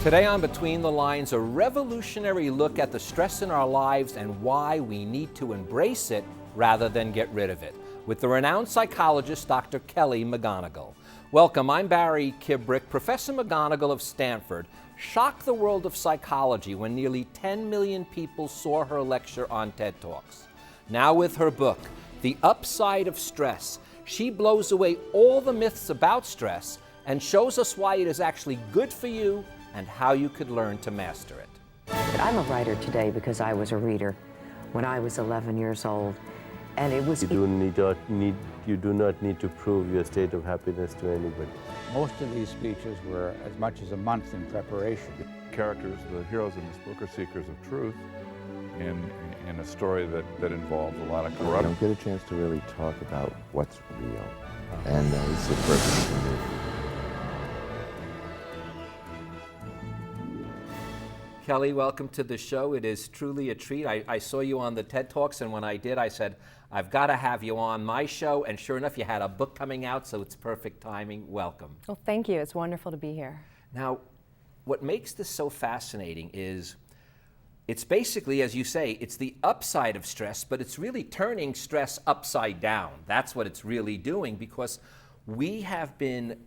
Today on Between the Lines, a revolutionary look at the stress in our lives and why we need to embrace it rather than get rid of it, with the renowned psychologist Dr. Kelly McGonigal. Welcome, I'm Barry Kibrick. Professor McGonigal of Stanford shocked the world of psychology when nearly 10 million people saw her lecture on TED Talks. Now with her book, The Upside of Stress, she blows away all the myths about stress and shows us why it is actually good for you and how you could learn to master it. I'm a writer today because I was a reader when I was 11 years old, and it was... You do not need to prove your state of happiness to anybody. Most of these speeches were as much as a month in preparation. The characters, the heroes in this book, are seekers of truth in a story that involves a lot of You corruption. don't get a chance to really talk about what's real, and it's the perfect for me. Kelly, welcome to the show. It is truly a treat. I saw you on the TED Talks, and when I did, I said, I've got to have you on my show, and sure enough, you had a book coming out, so it's perfect timing. Welcome. Well, thank you. It's wonderful to be here. Now, what makes this so fascinating is it's basically, as you say, it's the upside of stress, but it's really turning stress upside down. That's what it's really doing, because we have been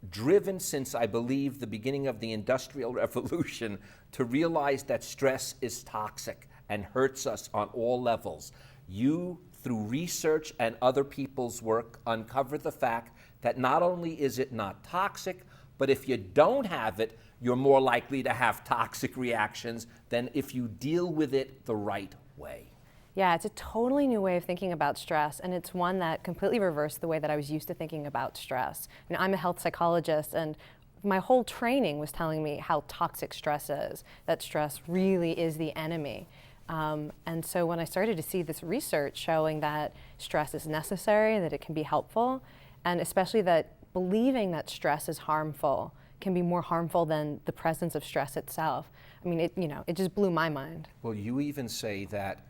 driven since, I believe, the beginning of the Industrial Revolution to realize that stress is toxic and hurts us on all levels. You, through research and other people's work, uncover the fact that not only is it not toxic, but if you don't have it, you're more likely to have toxic reactions than if you deal with it the right way. Yeah, it's a totally new way of thinking about stress, and it's one that completely reversed the way that I was used to thinking about stress. I mean, I'm a health psychologist, and my whole training was telling me how toxic stress is, that stress really is the enemy. And so when I started to see this research showing that stress is necessary, that it can be helpful, and especially that believing that stress is harmful can be more harmful than the presence of stress itself. I mean, it just blew my mind. Well, you even say that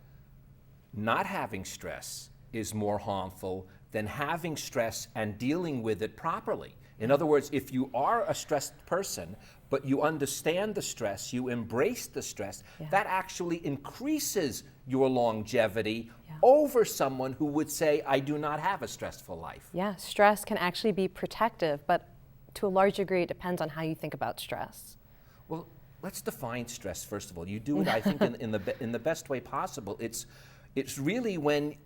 not having stress is more harmful than having stress and dealing with it properly. In other words, if you are a stressed person, but you understand the stress, you embrace the stress, that actually increases your longevity over someone who would say, I do not have a stressful life. Yeah, stress can actually be protective, but to a large degree, it depends on how you think about stress. Well, let's define stress, first of all. You do it, I think, in the best way possible. It's really when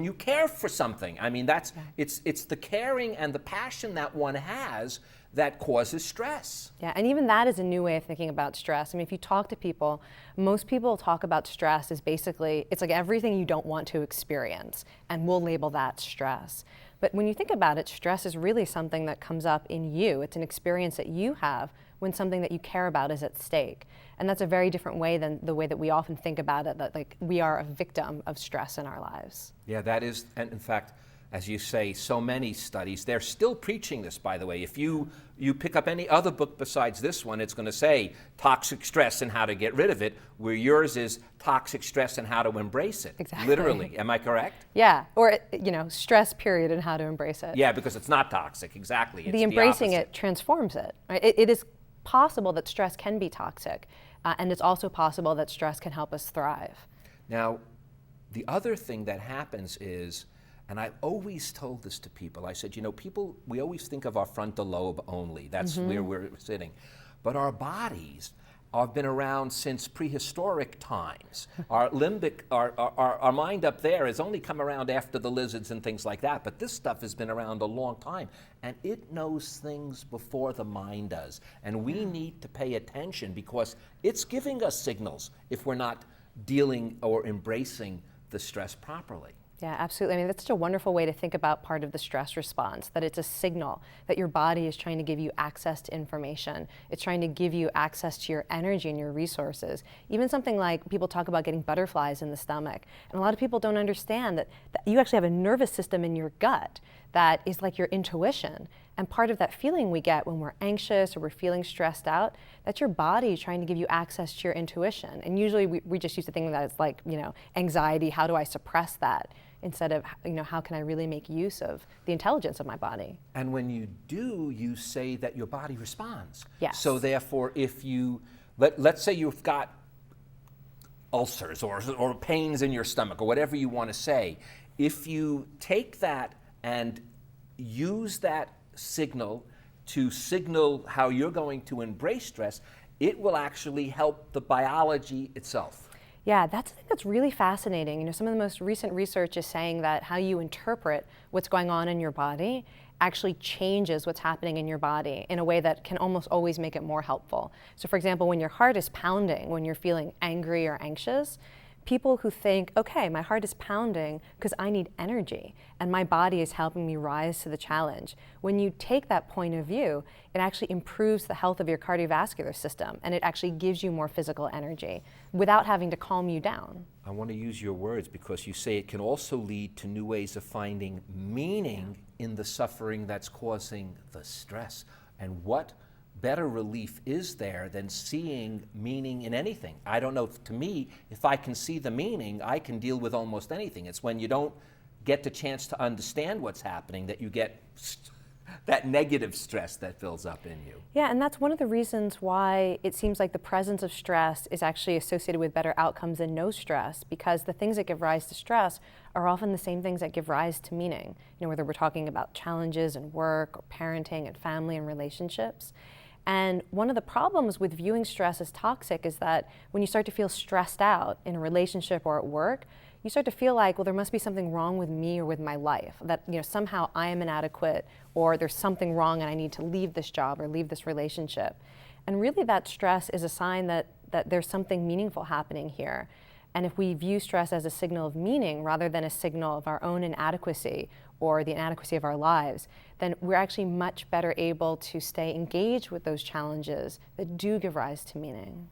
you care for something. I mean, it's the caring and the passion that one has that causes stress. Yeah, and even that is a new way of thinking about stress. I mean, if you talk to people, most people talk about stress as basically, it's like everything you don't want to experience, and we'll label that stress. But when you think about it, stress is really something that comes up in you. It's an experience that you have when something that you care about is at stake. And that's a very different way than the way that we often think about it, that like we are a victim of stress in our lives. Yeah, that is, and in fact, as you say, so many studies, they're still preaching this, by the way. If you pick up any other book besides this one, it's going to say toxic stress and how to get rid of it, where yours is toxic stress and how to embrace it. Exactly. Literally, am I correct? Yeah, or stress period and how to embrace it. Yeah, because it's not toxic, exactly. It's the embracing opposite. it transforms it. Right? It is possible that stress can be toxic, and it's also possible that stress can help us thrive. Now, the other thing that happens is, and I've always told this to people, I said, we always think of our frontal lobe only. That's where we're sitting. But our bodies have been around since prehistoric times. Our limbic, our mind up there has only come around after the lizards and things like that, but this stuff has been around a long time, and it knows things before the mind does. And we need to pay attention because it's giving us signals if we're not dealing or embracing the stress properly. Yeah, absolutely. I mean, that's such a wonderful way to think about part of the stress response, that it's a signal that your body is trying to give you access to information. It's trying to give you access to your energy and your resources. Even something like people talk about getting butterflies in the stomach. And a lot of people don't understand that you actually have a nervous system in your gut that is like your intuition. And part of that feeling we get when we're anxious or we're feeling stressed out, that's your body trying to give you access to your intuition. And usually we just used to think of that as like, anxiety, how do I suppress that? instead of, how can I really make use of the intelligence of my body? And when you do, you say that your body responds. Yes. So therefore, if you, let's say you've got ulcers or pains in your stomach or whatever you want to say, if you take that and use that signal to signal how you're going to embrace stress, it will actually help the biology itself. Yeah, that's something that's really fascinating. Some of the most recent research is saying that how you interpret what's going on in your body actually changes what's happening in your body in a way that can almost always make it more helpful. So for example, when your heart is pounding, when you're feeling angry or anxious, people who think, okay, my heart is pounding because I need energy and my body is helping me rise to the challenge. When you take that point of view, it actually improves the health of your cardiovascular system and it actually gives you more physical energy without having to calm you down. I want to use your words because you say it can also lead to new ways of finding meaning in the suffering that's causing the stress. And what better relief is there than seeing meaning in anything? I don't know, to me, if I can see the meaning, I can deal with almost anything. It's when you don't get the chance to understand what's happening that you get that negative stress that fills up in you. Yeah, and that's one of the reasons why it seems like the presence of stress is actually associated with better outcomes than no stress, because the things that give rise to stress are often the same things that give rise to meaning. Whether we're talking about challenges in work or parenting and family and relationships. And one of the problems with viewing stress as toxic is that when you start to feel stressed out in a relationship or at work, you start to feel like, well, there must be something wrong with me or with my life, that somehow I am inadequate or there's something wrong and I need to leave this job or leave this relationship. And really that stress is a sign that there's something meaningful happening here. And if we view stress as a signal of meaning rather than a signal of our own inadequacy or the inadequacy of our lives, then we're actually much better able to stay engaged with those challenges that do give rise to meaning.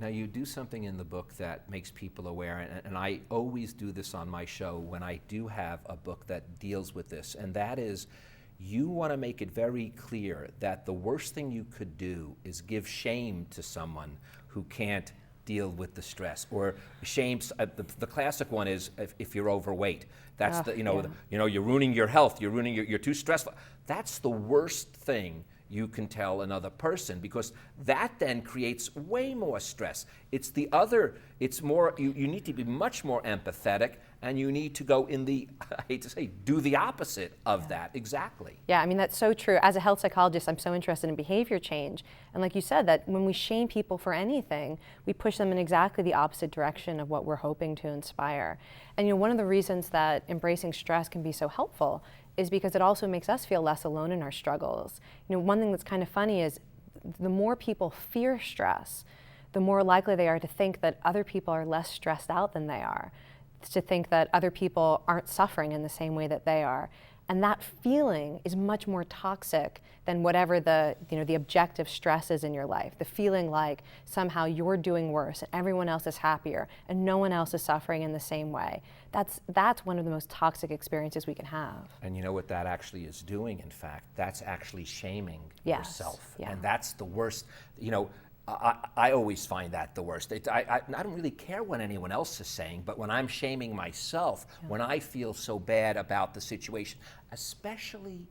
Now you do something in the book that makes people aware, and I always do this on my show when I do have a book that deals with this, and that is you want to make it very clear that the worst thing you could do is give shame to someone who can't deal with the stress, or shame. The classic one is if you're overweight. That's you're ruining your health. You're too stressful. That's the worst thing you can tell another person, because that then creates way more stress. It's the other. It's more. You need to be much more empathetic, and you need to go in the, I hate to say, do the opposite of that. Exactly. Yeah, I mean, that's so true. As a health psychologist, I'm so interested in behavior change. And like you said, that when we shame people for anything, we push them in exactly the opposite direction of what we're hoping to inspire. And one of the reasons that embracing stress can be so helpful is because it also makes us feel less alone in our struggles. One thing that's kind of funny is the more people fear stress, the more likely they are to think that other people are less stressed out than they are, to think that other people aren't suffering in the same way that they are. And that feeling is much more toxic than whatever the objective stress is in your life. The feeling like somehow you're doing worse and everyone else is happier and no one else is suffering in the same way. That's one of the most toxic experiences we can have. And you know what that actually is doing, in fact? That's actually shaming yourself. Yeah. And that's the worst. I always find that the worst. I don't really care what anyone else is saying, but when I'm shaming myself, when I feel so bad about the situation, especially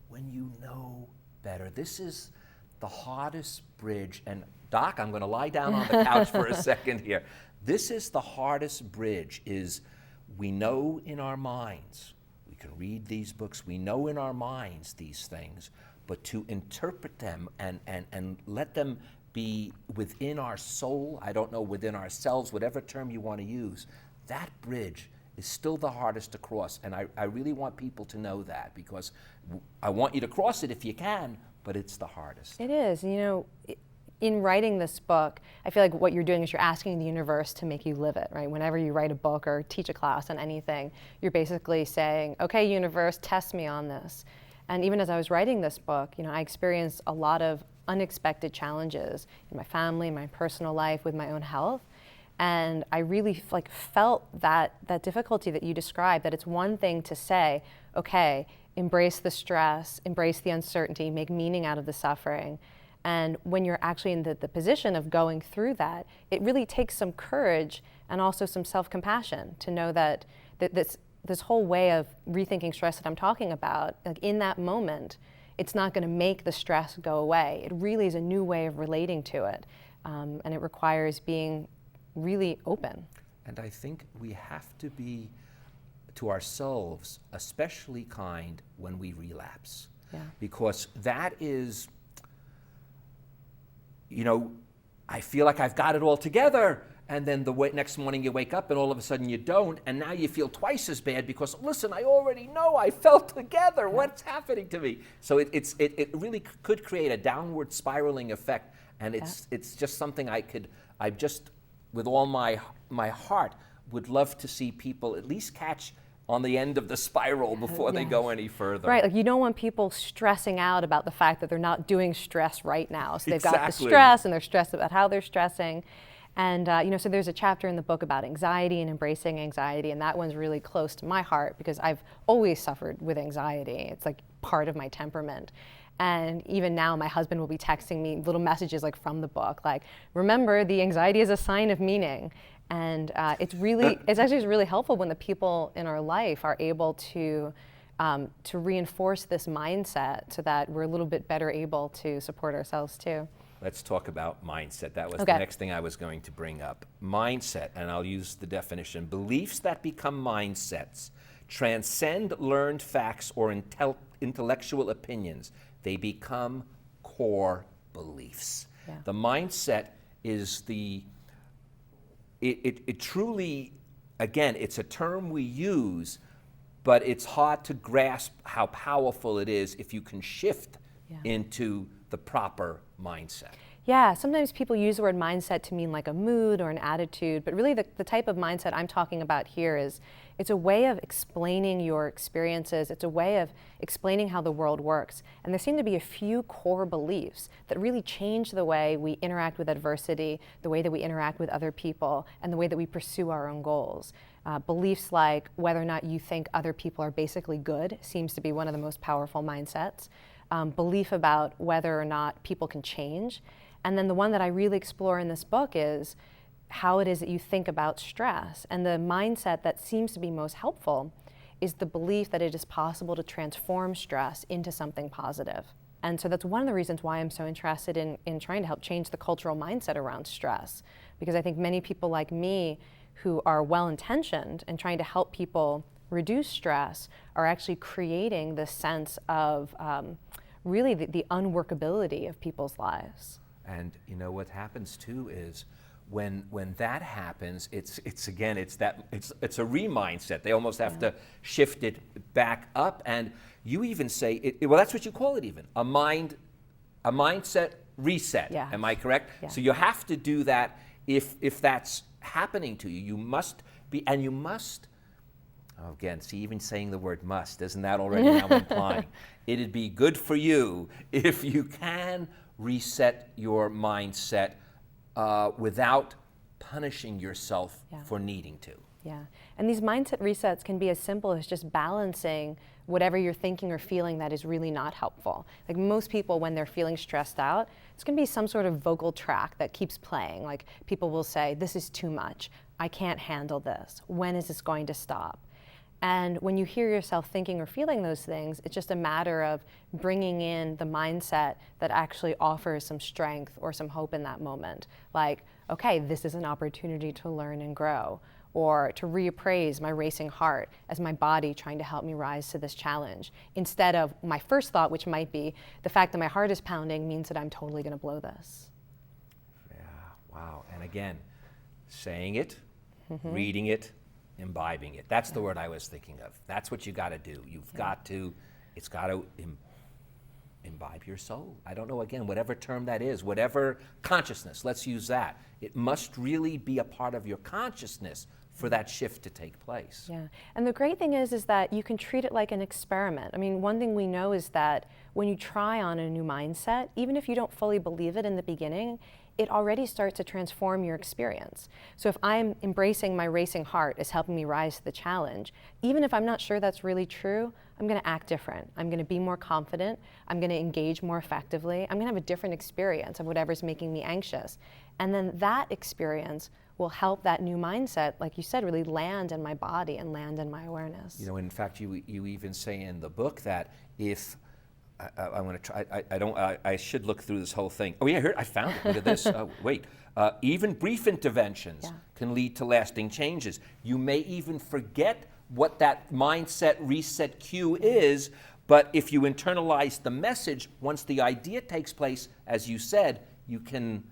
when you know better. This is the hardest bridge. And Doc, I'm going to lie down on the couch for a second here. This is the hardest bridge, is we know in our minds, we can read these books, we know in our minds these things, but to interpret them and let them be within our soul, I don't know, within ourselves, whatever term you want to use, that bridge is still the hardest to cross. And I really want people to know that, because I want you to cross it if you can, but it's the hardest. It is. In writing this book, I feel like what you're doing is you're asking the universe to make you live it, right? Whenever you write a book or teach a class on anything, you're basically saying, okay, universe, test me on this. And even as I was writing this book, I experienced a lot of unexpected challenges in my family, my personal life, with my own health. And I really felt that difficulty that you described, that it's one thing to say, okay, embrace the stress, embrace the uncertainty, make meaning out of the suffering. And when you're actually in the position of going through that, it really takes some courage and also some self-compassion to know that this whole way of rethinking stress that I'm talking about, like in that moment, it's not going to make the stress go away. It really is a new way of relating to it, and it requires being really open. And I think we have to be, to ourselves, especially kind when we relapse. Yeah. Because that is, you know, I feel like I've got it all together, and then the next morning you wake up and all of a sudden you don't, and now you feel twice as bad because, listen, I already know I felt together. What's happening to me? So it really could create a downward spiraling effect, and it's just something I just, with all my heart, would love to see people at least catch on the end of the spiral before they go any further. Right, like you don't want people stressing out about the fact that they're not doing stress right now. So they've got the stress and they're stressed about how they're stressing. And you know, so there's a chapter in the book about anxiety and embracing anxiety, and that one's really close to my heart because I've always suffered with anxiety. It's like part of my temperament. And even now, my husband will be texting me little messages like from the book, like, remember, the anxiety is a sign of meaning. And it's actually really helpful when the people in our life are able to reinforce this mindset so that we're a little bit better able to support ourselves too. Let's talk about mindset. That was Okay. the next thing I was going to bring up. Mindset, and I'll use the definition. Beliefs that become mindsets transcend learned facts or intellectual opinions. They become core beliefs. Yeah. The mindset is it truly, again, it's a term we use, but it's hard to grasp how powerful it is if you can shift into the proper mindset. Yeah, sometimes people use the word mindset to mean like a mood or an attitude, but really the type of mindset I'm talking about here is it's a way of explaining your experiences. It's a way of explaining how the world works. And there seem to be a few core beliefs that really change the way we interact with adversity, the way that we interact with other people, and the way that we pursue our own goals. Beliefs like whether or not you think other people are basically good seems to be one of the most powerful mindsets. Belief about whether or not people can change. And then the one that I really explore in this book is how it is that you think about stress. And the mindset that seems to be most helpful is the belief that it is possible to transform stress into something positive. And so that's one of the reasons why I'm so interested in trying to help change the cultural mindset around stress. Because I think many people like me who are well-intentioned and trying to help people reduce stress are actually creating this sense of really the unworkability of people's lives. And you know what happens too is when that happens, it's a re-mindset. They almost have to shift it back up. And you even say well, that's what you call it, even a mindset reset. Yeah. Am I correct? Yeah. So you have to do that if that's happening to you. You must be, and you must. Oh, again, see, even saying the word must, isn't that already now implying? It'd be good for you if you can reset your mindset without punishing yourself for needing to. Yeah, and these mindset resets can be as simple as just balancing whatever you're thinking or feeling that is really not helpful. Like most people, when they're feeling stressed out, it's going to be some sort of vocal track that keeps playing. Like people will say, this is too much. I can't handle this. When is this going to stop? And when you hear yourself thinking or feeling those things, it's just a matter of bringing in the mindset that actually offers some strength or some hope in that moment. Like, okay, this is an opportunity to learn and grow, or to reappraise my racing heart as my body trying to help me rise to this challenge. Instead of my first thought, which might be, the fact that my heart is pounding means that I'm totally gonna blow this. Yeah, wow. And again, saying it, reading it, imbibing it. That's the word I was thinking of. That's what you got to do. You've got to, it's got to imbibe your soul. I don't know, again, whatever term that is, whatever consciousness, let's use that. It must really be a part of your consciousness for that shift to take place. Yeah, and the great thing is that you can treat it like an experiment. I mean, one thing we know is that when you try on a new mindset, even if you don't fully believe it in the beginning, it already starts to transform your experience. So if I'm embracing my racing heart as helping me rise to the challenge, even if I'm not sure that's really true, I'm gonna act different. I'm gonna be more confident. I'm gonna engage more effectively. I'm gonna have a different experience of whatever's making me anxious. And then that experience will help that new mindset, like you said, really land in my body and land in my awareness. You know, in fact, you even say in the book that if I want to try. I should look through this whole thing. Oh yeah, here I found it. Look at this. Wait. Even brief interventions can lead to lasting changes. You may even forget what that mindset reset cue is, but if you internalize the message, once the idea takes place, as you said, you can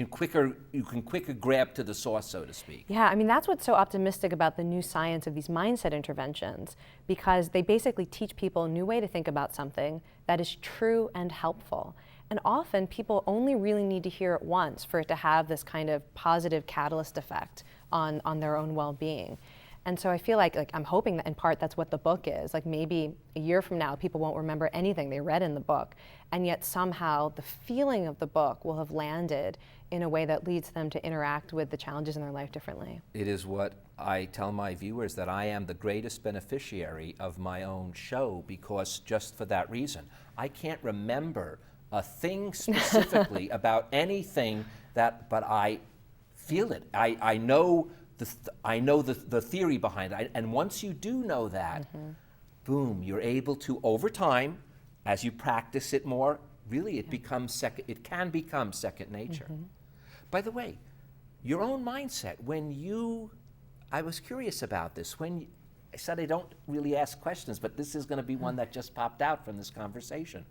quicker grab to the source, so to speak. Yeah, I mean, that's what's so optimistic about the new science of these mindset interventions, because they basically teach people a new way to think about something that is true and helpful. And often people only really need to hear it once for it to have this kind of positive catalyst effect on their own well-being. And so I feel like I'm hoping that in part that's what the book is. Like maybe a year from now, people won't remember anything they read in the book, and yet somehow the feeling of the book will have landed in a way that leads them to interact with the challenges in their life differently. It is what I tell my viewers, that I am the greatest beneficiary of my own show, because just for that reason. I can't remember a thing specifically about anything but I feel it. I know the theory behind it. And once you do know that, boom, you're able to, over time, as you practice it more, really it can become second nature. By the way, your own mindset, I was curious about this. I said I don't really ask questions, but this is going to be one that just popped out from this conversation.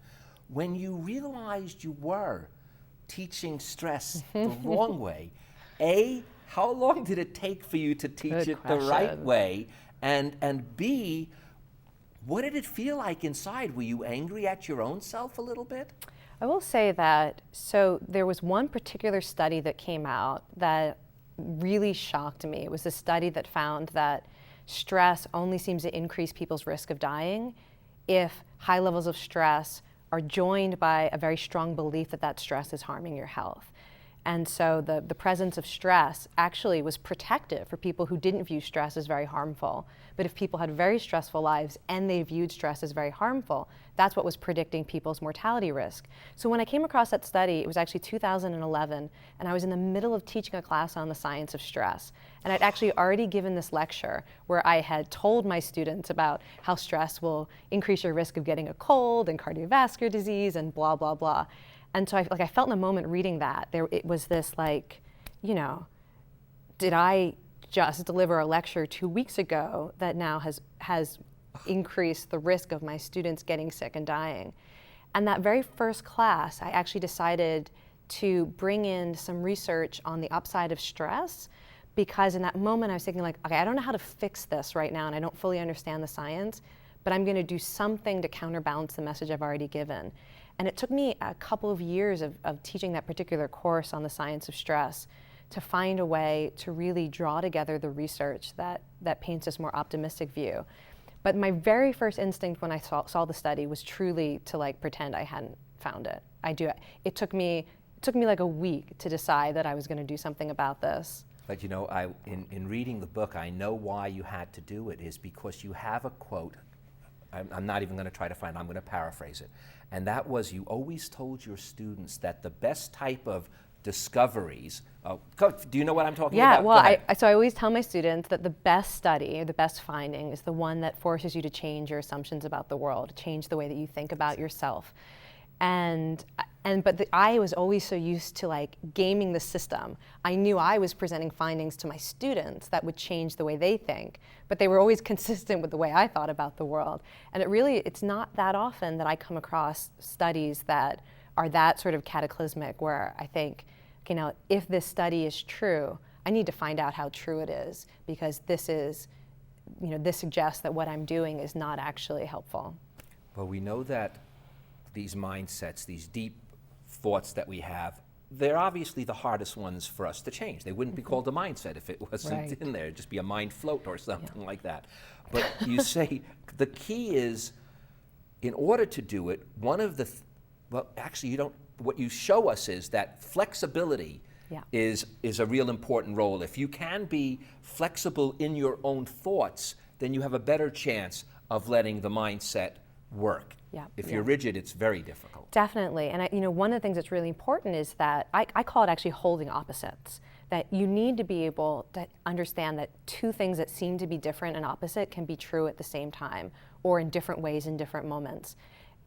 When you realized you were teaching stress the wrong way, how long did it take for you to teach it the right way? And B, what did it feel like inside? Were you angry at your own self a little bit? I will say that, so there was one particular study that came out that really shocked me. It was a study that found that stress only seems to increase people's risk of dying if high levels of stress are joined by a very strong belief that that stress is harming your health. And so the presence of stress actually was protective for people who didn't view stress as very harmful. But if people had very stressful lives and they viewed stress as very harmful, that's what was predicting people's mortality risk. So when I came across that study, it was actually 2011, and I was in the middle of teaching a class on the science of stress. And I'd actually already given this lecture where I had told my students about how stress will increase your risk of getting a cold and cardiovascular disease and blah, blah, blah. And so I felt in the moment reading that, it was this did I just deliver a lecture 2 weeks ago that now has increased the risk of my students getting sick and dying? And that very first class, I actually decided to bring in some research on the upside of stress, because in that moment I was thinking okay, I don't know how to fix this right now and I don't fully understand the science, but I'm gonna do something to counterbalance the message I've already given. And it took me a couple of years of teaching that particular course on the science of stress to find a way to really draw together the research that paints this more optimistic view. But my very first instinct when I saw the study was truly to pretend I hadn't found it. It took me like a week to decide that I was going to do something about this. But in reading the book, I know why you had to do it, is because you have a quote. I'm not even going to try to find it, I'm going to paraphrase it. And that was, you always told your students that the best type of discoveries, do you know what I'm talking about? Yeah, well, so I always tell my students that the best study or the best finding is the one that forces you to change your assumptions about the world, change the way that you think about yourself. But I was always so used to gaming the system. I knew I was presenting findings to my students that would change the way they think, but they were always consistent with the way I thought about the world. And it's not that often that I come across studies that are that sort of cataclysmic, where I think, if this study is true, I need to find out how true it is, because this suggests that what I'm doing is not actually helpful. Well, we know that these mindsets, these deep thoughts that we have, they're obviously the hardest ones for us to change. They wouldn't be called a mindset if it wasn't in there. It'd just be a mind float or something like that. But you say the key is in order to do it, one of the, well, actually, you don't, what you show us is that flexibility is a real important role. If you can be flexible in your own thoughts, then you have a better chance of letting the mindset work. If you're rigid, it's very difficult. Definitely. And one of the things that's really important is that I call it actually holding opposites. That you need to be able to understand that two things that seem to be different and opposite can be true at the same time, or in different ways in different moments.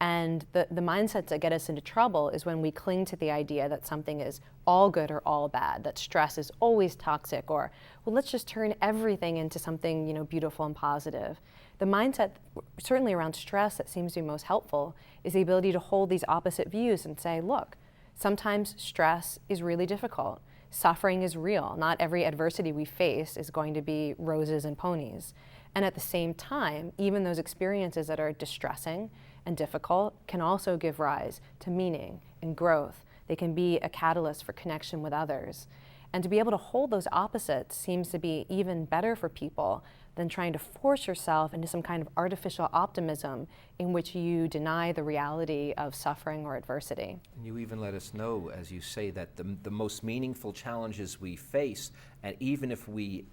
And the mindsets that get us into trouble is when we cling to the idea that something is all good or all bad, that stress is always toxic, or, well, let's just turn everything into something, beautiful and positive. The mindset, certainly around stress, that seems to be most helpful is the ability to hold these opposite views and say, look, sometimes stress is really difficult. Suffering is real. Not every adversity we face is going to be roses and ponies. And at the same time, even those experiences that are distressing and difficult can also give rise to meaning and growth. They can be a catalyst for connection with others. And to be able to hold those opposites seems to be even better for people than trying to force yourself into some kind of artificial optimism in which you deny the reality of suffering or adversity. And you even let us know, as you say, that the most meaningful challenges we face, and even if we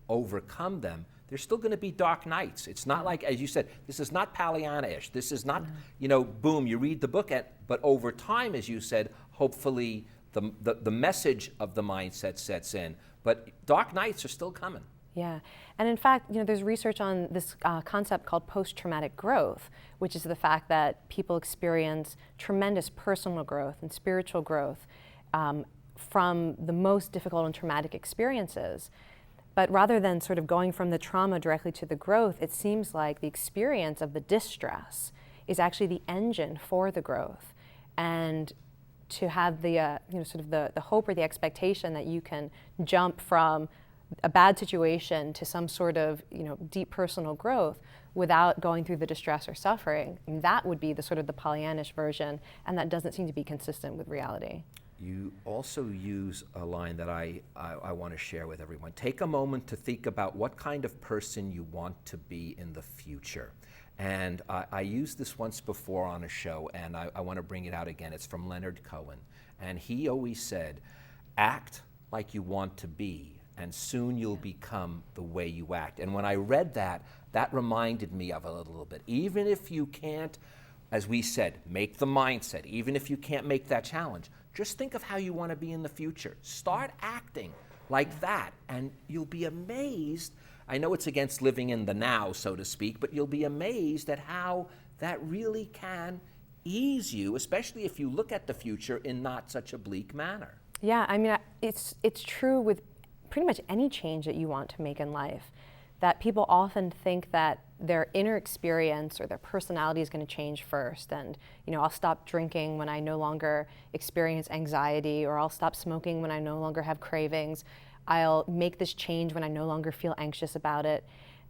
overcome them, there's still going to be dark nights. It's not like, as you said, this is not Pollyanna-ish. This is not, boom, you read the book, but over time, as you said, hopefully the message of the mindset sets in. But dark nights are still coming. Yeah, and in fact, there's research on this concept called post-traumatic growth, which is the fact that people experience tremendous personal growth and spiritual growth from the most difficult and traumatic experiences. But rather than sort of going from the trauma directly to the growth, it seems like the experience of the distress is actually the engine for the growth. And to have the sort of the hope or the expectation that you can jump from a bad situation to some sort of deep personal growth without going through the distress or suffering, that would be the sort of the Pollyannish version, and that doesn't seem to be consistent with reality. You also use a line that I want to share with everyone. Take a moment to think about what kind of person you want to be in the future. And I used this once before on a show, and I want to bring it out again. It's from Leonard Cohen. And he always said, act like you want to be, and soon you'll become the way you act. And when I read that, that reminded me of it a little bit. Even if you can't, as we said, make the mindset, even if you can't make that challenge, just think of how you want to be in the future. Start acting like that, and you'll be amazed. I know it's against living in the now, so to speak, but you'll be amazed at how that really can ease you, especially if you look at the future in not such a bleak manner. Yeah, I mean, it's true with pretty much any change that you want to make in life, that people often think that their inner experience or their personality is going to change first. And, I'll stop drinking when I no longer experience anxiety, or I'll stop smoking when I no longer have cravings. I'll make this change when I no longer feel anxious about it.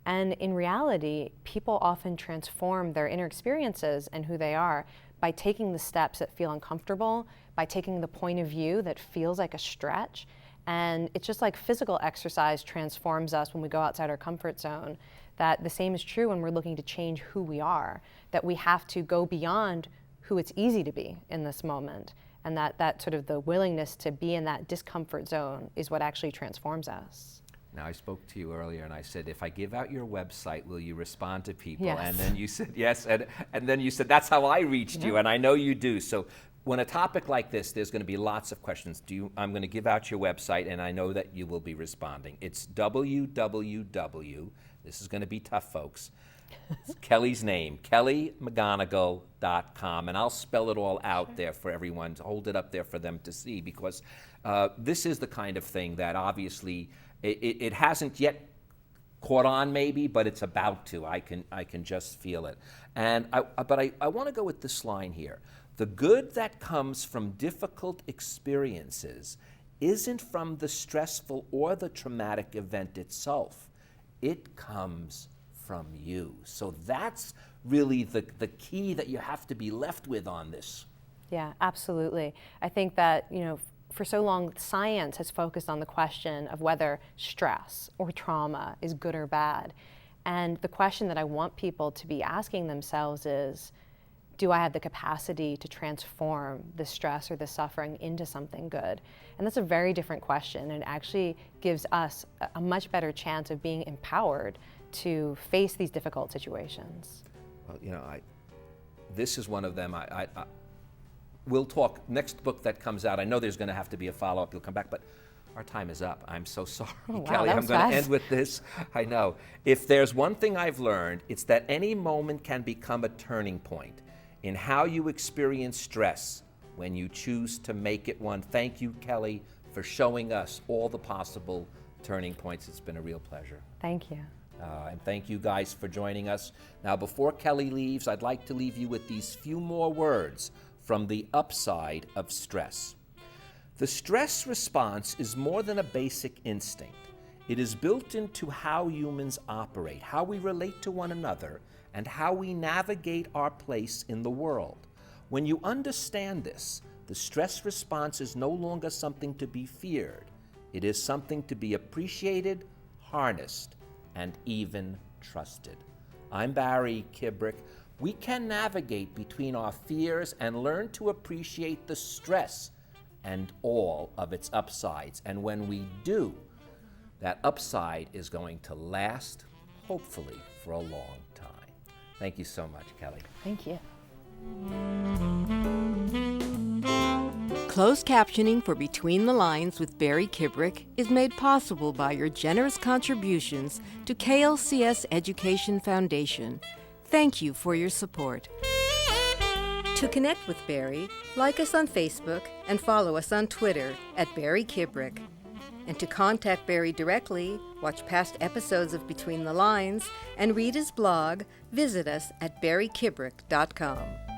And in reality, people often transform their inner experiences and who they are by taking the steps that feel uncomfortable, by taking the point of view that feels like a stretch. And it's just like physical exercise transforms us when we go outside our comfort zone, that the same is true when we're looking to change who we are, that we have to go beyond who it's easy to be in this moment. And that sort of the willingness to be in that discomfort zone is what actually transforms us. Now, I spoke to you earlier and I said, if I give out your website, will you respond to people? Yes. And then you said yes, and then you said, that's how I reached you, and I know you do. So when a topic like this, there's going to be lots of questions. I'm going to give out your website, and I know that you will be responding. It's www, this is going to be tough, folks, it's Kelly's name, kellymcgonigal.com, and I'll spell it all out there for everyone, to hold it up there for them to see, because this is the kind of thing that obviously it hasn't yet caught on maybe, but it's about to. I can just feel it. And I want to go with this line here. The good that comes from difficult experiences isn't from the stressful or the traumatic event itself. It comes from you. So that's really the key that you have to be left with on this. Yeah, absolutely. I think that, for so long, science has focused on the question of whether stress or trauma is good or bad. And the question that I want people to be asking themselves is, do I have the capacity to transform the stress or the suffering into something good? And that's a very different question, and actually gives us a much better chance of being empowered to face these difficult situations. Well, you know, this is one of them. We'll talk next book that comes out. I know there's going to have to be a follow-up. You'll come back, but our time is up. I'm so sorry, wow, Kelly. I'm going to end with this. I know. If there's one thing I've learned, it's that any moment can become a turning point in how you experience stress when you choose to make it one. Thank you, Kelly, for showing us all the possible turning points. It's been a real pleasure. Thank you. And thank you guys for joining us. Now, before Kelly leaves, I'd like to leave you with these few more words from the upside of stress. The stress response is more than a basic instinct. It is built into how humans operate, how we relate to one another, and how we navigate our place in the world. When you understand this, the stress response is no longer something to be feared. It is something to be appreciated, harnessed, and even trusted. I'm Barry Kibrick. We can navigate between our fears and learn to appreciate the stress and all of its upsides. And when we do, that upside is going to last, hopefully, for a long time. Thank you so much, Kelly. Thank you. Closed captioning for Between the Lines with Barry Kibrick is made possible by your generous contributions to KLCS Education Foundation. Thank you for your support. To connect with Barry, like us on Facebook and follow us on Twitter at Barry Kibrick. And to contact Barry directly, watch past episodes of Between the Lines, and read his blog, visit us at barrykibrick.com.